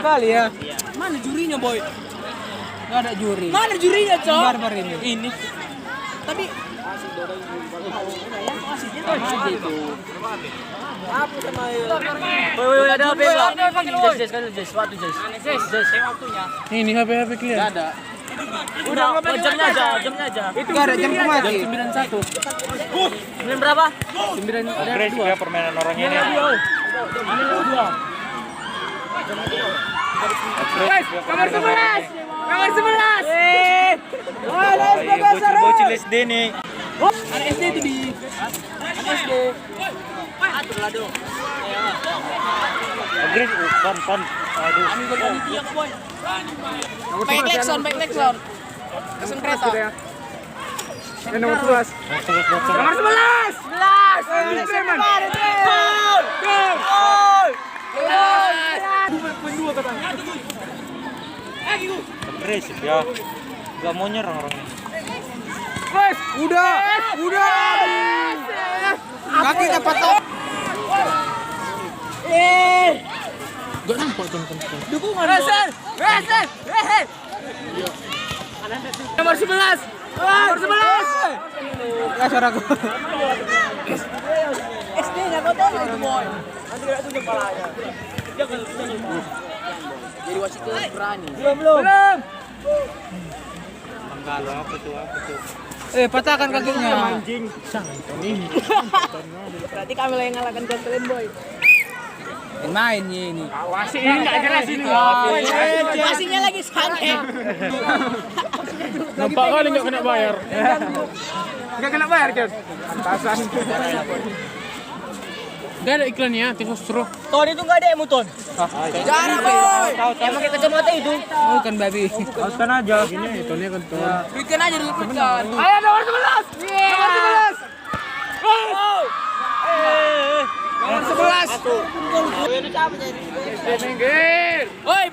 kali ya. Mana jurinya, Boy? Nggak ada juri. Mana jurinya, Cok? Barbar ini. Ini. Tapi Aja itu. apa sama Woi, ada HP enggak? Jess, waktu Jess. Waktunya. Ini HP clear. Enggak ada. Udah, jamnya aja. Itu nggak ada jam mati. Jam 91. Jam berapa? 9. Grace ya permainan orang ini. Kamar 11. Kamar 11. Bocil SD nih. Anak SD itu di. Anak SD. Atur lah dong. Grace pon. Aduh. Baik Lexon. Kesan kereta. Yang nomor 11. Kamar 11. 11. Agresif ya. Gak mau nyerang orangnya. Udah. Kaki dapat top. Gak nampak tuh. Dukungan. Reser. Nomor 11. Nomor 11. Ya suaraku. SD enggak kau tahu itu, Boy. Nanti enggak tunjuk palanya. Jadi wasit itu berani. Belum. Enggak apa tuh. Patahkan kakinya. Berarti kami yang ngalahkan Jocelyn, Boy. Main ini. Wasit ini enggak jelas ini. Wasitnya lagi santai. Nampak kali enggak kena bayar. Enggak kena bayar, Jon. Pantasan. Enggak ada iklannya, tikus seru. Ton itu enggak ada Ton. Jarang, Boy. Yang pakai kacamata itu. Bukan babi. Tautkan aja. Ini tonnya kan ton. Bikin aja dulu pecan. Ayo nomor 11. Nomor 11. Nomor 11. Woi.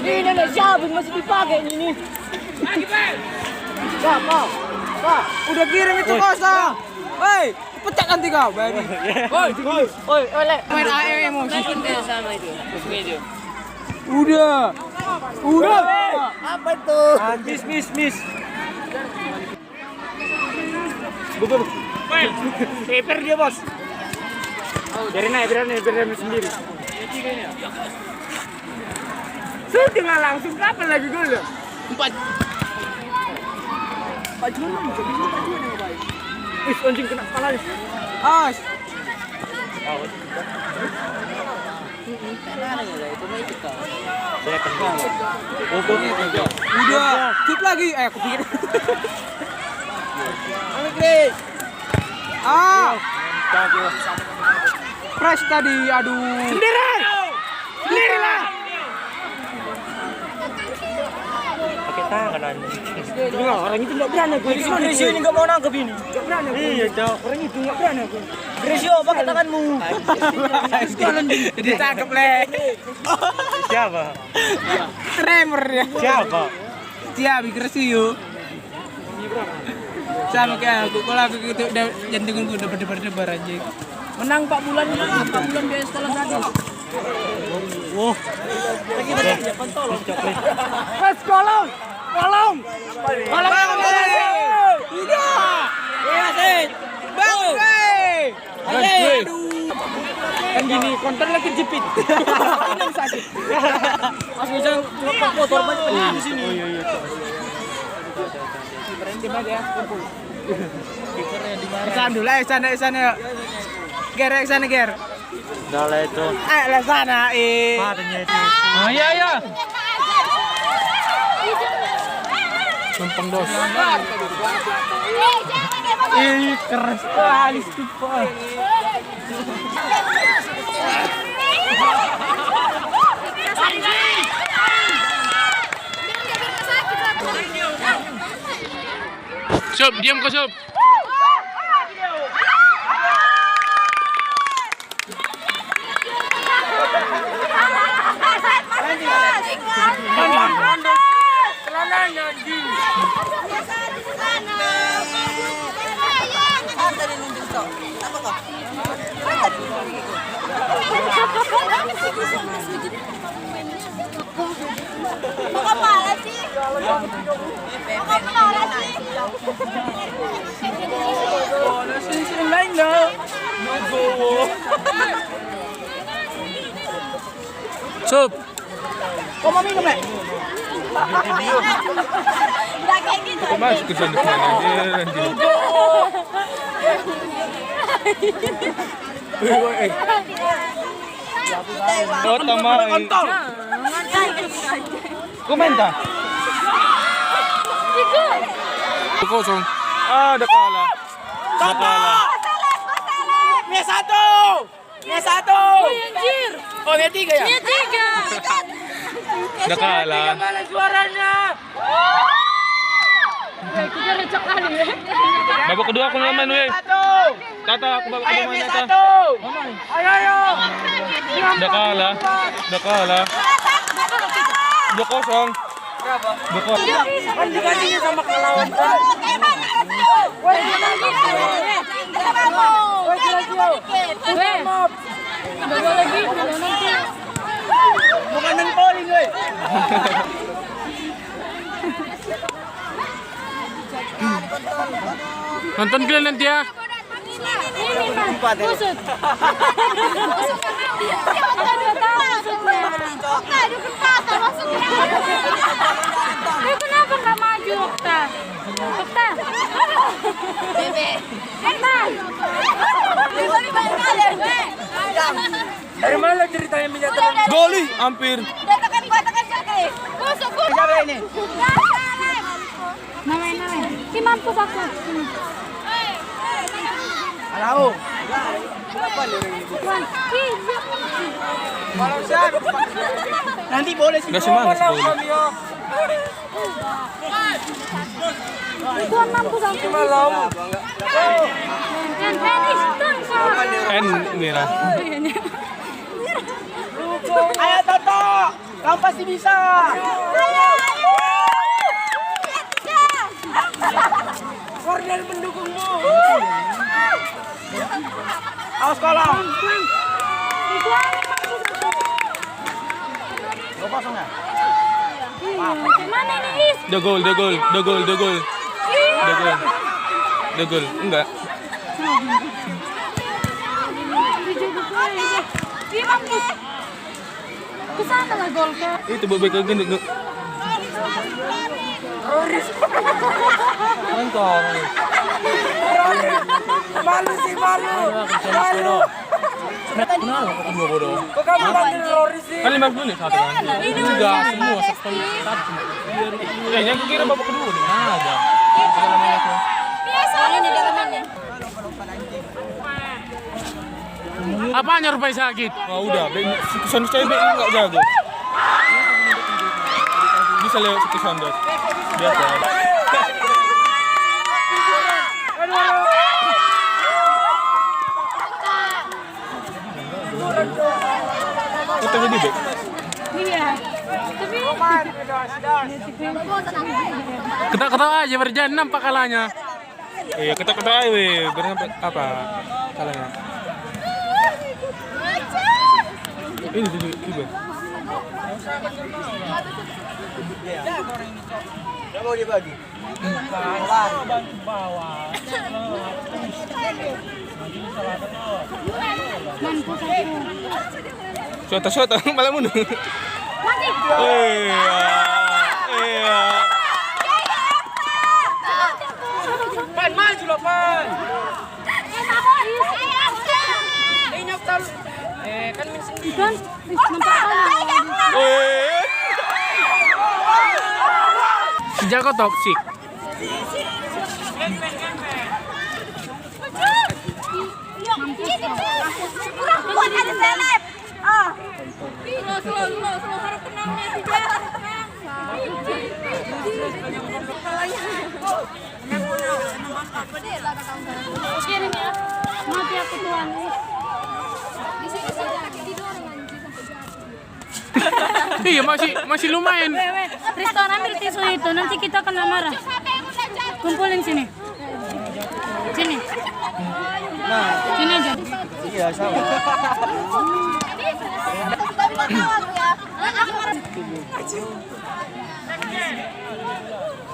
Ini nenek siapa masih dipakai ini? Siapa? Pak, Udah kirim itu kosong. Woi, pecat nanti kau, babi. Woi, oleh. Main AE emosi. Sama itu. Udah. Apa itu? Miss. Gugur. Paper dia, Bos. Biarin sendiri. Sudah langsung kapan lagi gol? 4. Anjing kena kepala nih. As. Saya kenal. Udah. Keep lagi. Aku pikir. Press tadi, aduh. Sendiri lah. Pakai tangan anjing. Orang itu nggak berani. Gresio ini nggak mau nangkep ini. Iya, Cok. Orang itu nggak berani. Gresio pakai tanganmu. Ditangkap le. Siapa? Tremor ya. Siapa? Siapa Gresio? Sama kayak aku, kalau aku gitu jantungku udah berdebar-debar anjing. Menang 4 bulan biaya sekolah gratis. Wah. Mas kolong. Bang, kan gini, konten lagi jepit. Yang sakit. Mas bisa ngepak motor banyak di sini. Berhenti banget ya, kumpul. Kipernya di mana? Kesana dulu, sana yuk. Ger, sana Ger. Udah lah itu. Lah sana, Padanya itu. Oh iya. Numpang dos. Keras sekali stupa. Sob, diam kau Sob. Makapala sih. Makapala sih. Sing lain na. Sup. Kau mami kami. Udah kayak gitu. Masuk ke sana aja. Oh, tama. Komenta. Kosong. Ah, dakala. Dakala. Mia satu. Mia satu. Anjir. Oh, Mia tiga ya? Mia tiga. Dakala. Mana suaranya? Kita recak kali ya. Babak kedua aku naman, weh. Satu. Tata, aku babak Ayo kedua Mia mana ta? satu. Ayo ayo. Dakala. Dakala. 2-0. Berapa? 2-0. Kan digantinya sama kelawan kan? Woi, lagi. Bukan nang polling, weh. Nonton kalian nanti ya. Kusut. Kenapa nggak maju, Okta? Okta. Bebe. Okta. Dari mana ceritanya menyatakan? Goli, hampir. Tekan siapa? Kusut. Siapa ini? Namai. Si mampu aku. Alau. Wan. Kalau siap. Nanti boleh sih. Nggak semangat sih, boleh. Tuan mampu aku. Malam. Dan finish tuh. En merah. Ayo Toto, kamu pasti bisa. Kornel mendukungmu. Awas kolong. 2-0 ya? Mana ini Is? The goal. Enggak. Kesana lah gol ke. Itu bebek lagi nih. Mantap. Malu sih malu. Malu. Kok kamu panggil Loris sih? Kan 50 nih satu kan. Enggak, semua satu. Kayaknya aku kira babak kedua nih. Mana ada. Biasanya di dalamnya. Apanya rupanya sakit? Oh udah, kesan saya enggak jago. Bisa lewat kesan dot. Biasa. Kok tadi di back? Iya. Tapi Ketawa aja berjalan nampak kalahnya. Iya, ketawa aja weh. Berapa apa kalahnya? Ini juga. Gak mau dibagi. mampu satu. Syota malah mundur. Mati. Iya. Pan maju loh Pan. Inyok tal. Kan min sendiri. Dan nampak kali. Si Jago toksik. Kurang kuat ada seleb. Ah. Slow harap tenangnya tidak. Oke ini ya. Mati aku tuan. Di sini sakit didorong anjir sampai jatuh. Iya masih lumayan. Tristan ambil tisu itu nanti kita kena marah. Kumpulin sini. Sini. Sini aja. Iya, sama.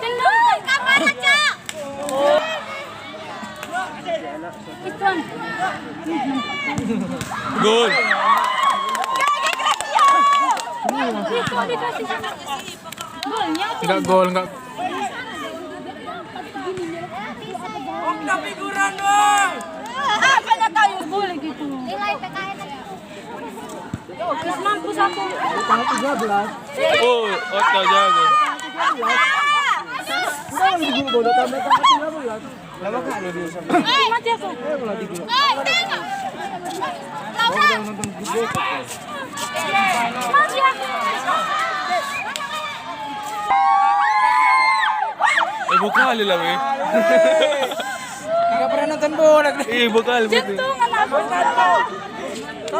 Tendang, kamar aja. Ikon. Gol. Golnya Enggak gol, enggak. apa na tayo? Boleh gitu. Nilai PKN aja. Terus mampus aku. Oh, Otto jago. Mati aku. Tengok. Laura. Mati aku. Ibu kali lah, weh. Nggak pernah nonton bola. Ibu kali. Jantungan aku.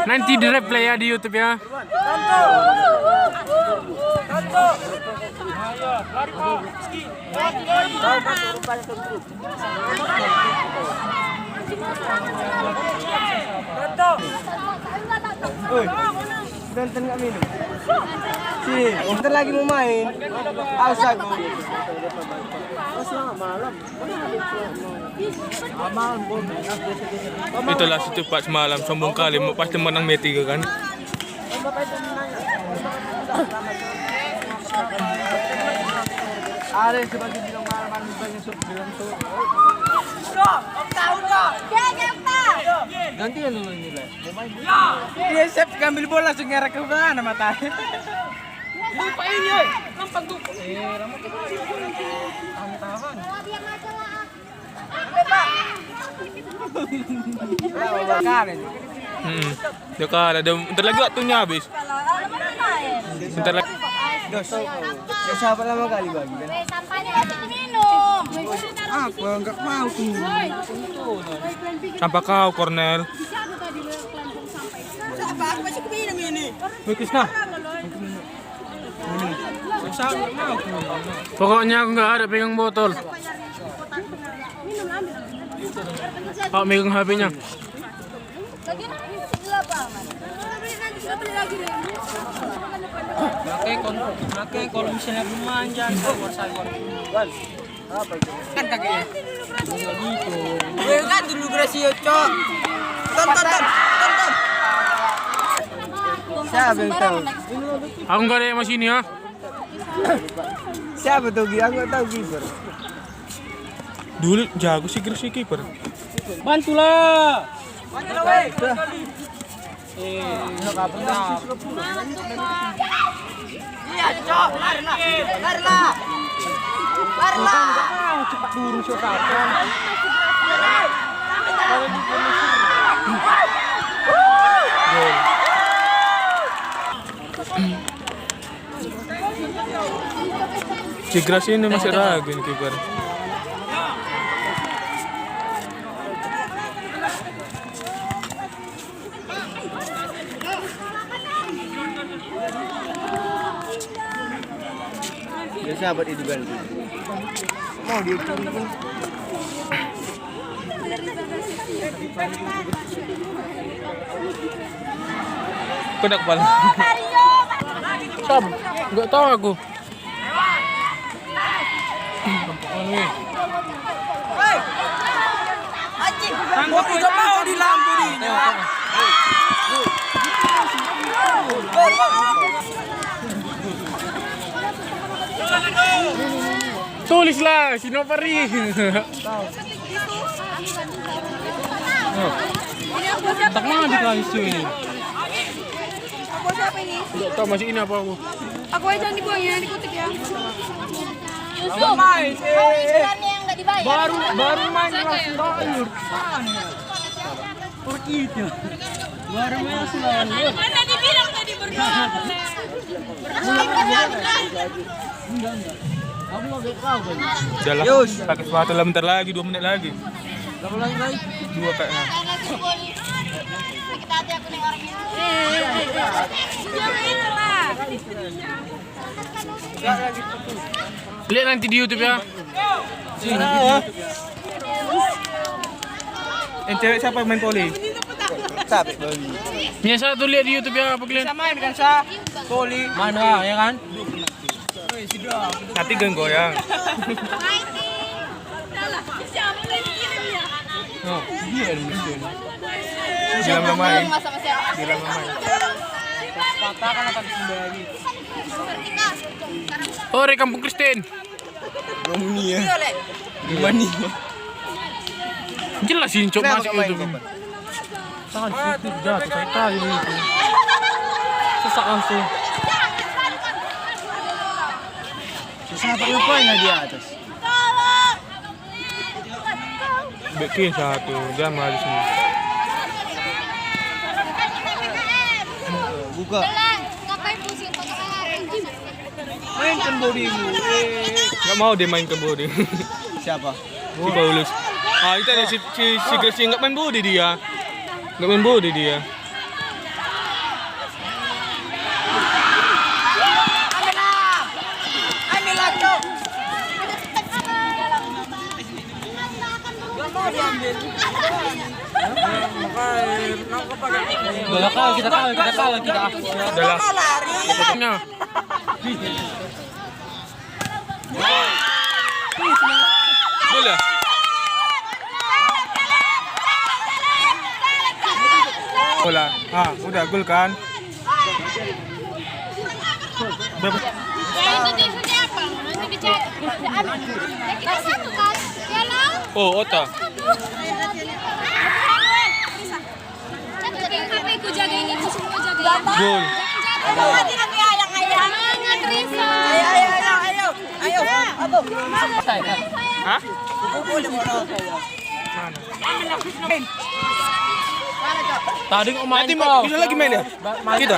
Nanti di replay ya di YouTube ya. Nonton nggak minum? Sih, bentar lagi mau main. Aus aku. Itulah situ Pak semalam sombong kali pasti menang Meti kan. Ada sebagai bilang malam banyak sup bilang tuh. Gantian dulu nilai. Dia siap ngambil bola langsung ngerek ke mana matanya. Lupa ini, oi. Nampak tuh. Dia kalah, bentar lagi waktunya habis. Bentar lagi. Ya siapa lama kali bagi kan? Sampahnya masih diminum. Aku enggak mau tuh. Sampai kau Cornel. Siapa? Aku masih keminum ini. Wih Krisna. Siapa mau? Pokoknya aku nggak ada pegang botol. Pak megang HP-nya. Makanya kalau misalnya belum manja, kan kakeknya. Gitu. Gue kan dulu Gracio, Cok. Tonton. Siapa yang tahu? Aku nggak ada yang masih ini ya. Siapa tuh? Aku nggak tahu kiper. Dulu jago sih Gres kiper. Bantulah. Weh. Iya, Cok. Larilah. Cepat turun Cok. Gol. Si Gres ini masih ragu nih kiper. Ya sahabat itu ganti. Mau dia turun. Kena kepala. Tam, nggak tahu aku. Aku juga mau di lampu di. Tulislah Sinopari. Tak mana di isu ini? Aku siapa ini? Tidak tahu masih ini apa aku. Aku aja yang dibuang ya, dikutip ya. Yusuf. Main. Istilannya yang nggak dibayar. Baru main langsung bayar. Perginya. Baru main langsung bayar. Mana dibilang tadi berdua? Kamu mau tahu kan? Udah lah, pakai sepatu lah bentar lagi, 2 menit lagi. Kamu lagi baik. 2 kayaknya. Sakit hati aku nih orang ini. Jangan lah. Lihat nanti di YouTube ya. Yang cewek siapa yang main poli? Tapi babi. Biasa tuh lihat di YouTube ya apa kalian? Bisa main kan sa? Poli. Main lah, ya kan? Nanti gang goyang. Siapa lagi kirimnya? Oh, dia mesin. Bilang nggak main. Bilang nggak main. Patahkan akan kembali. Oh, dari Kampung Kristen. Romania. Gimana? Jelas sih cok masuk YouTube. Sangat itu jatuh kayak kayu itu. Sesak langsung. Siapa rupanya di atas? Bikin satu, jangan malah di sini. Buka. Ngapain pusing pakai Mainkan bodimu. Nggak mau dia main ke body. Siapa? Si Paulus. Ah, itu ada si Gracie nggak main body dia. Nggak main body dia. Ambil cok. Gak mau diambil. Udah kalah, kita kalah. Udah lah. Nya. Boleh. Bola. Ah, udah gol kan? Berapa? Ya itu dia siapa? Nanti dicek. Kita satu kan? Ya lah. Oh, Ota. Apa aku jaga ini aku semua jaga. Gol. Semangat Risa. Ayo. Abu. Hah? Tadi ngomongin Nanti bisa lagi main ya? Kita.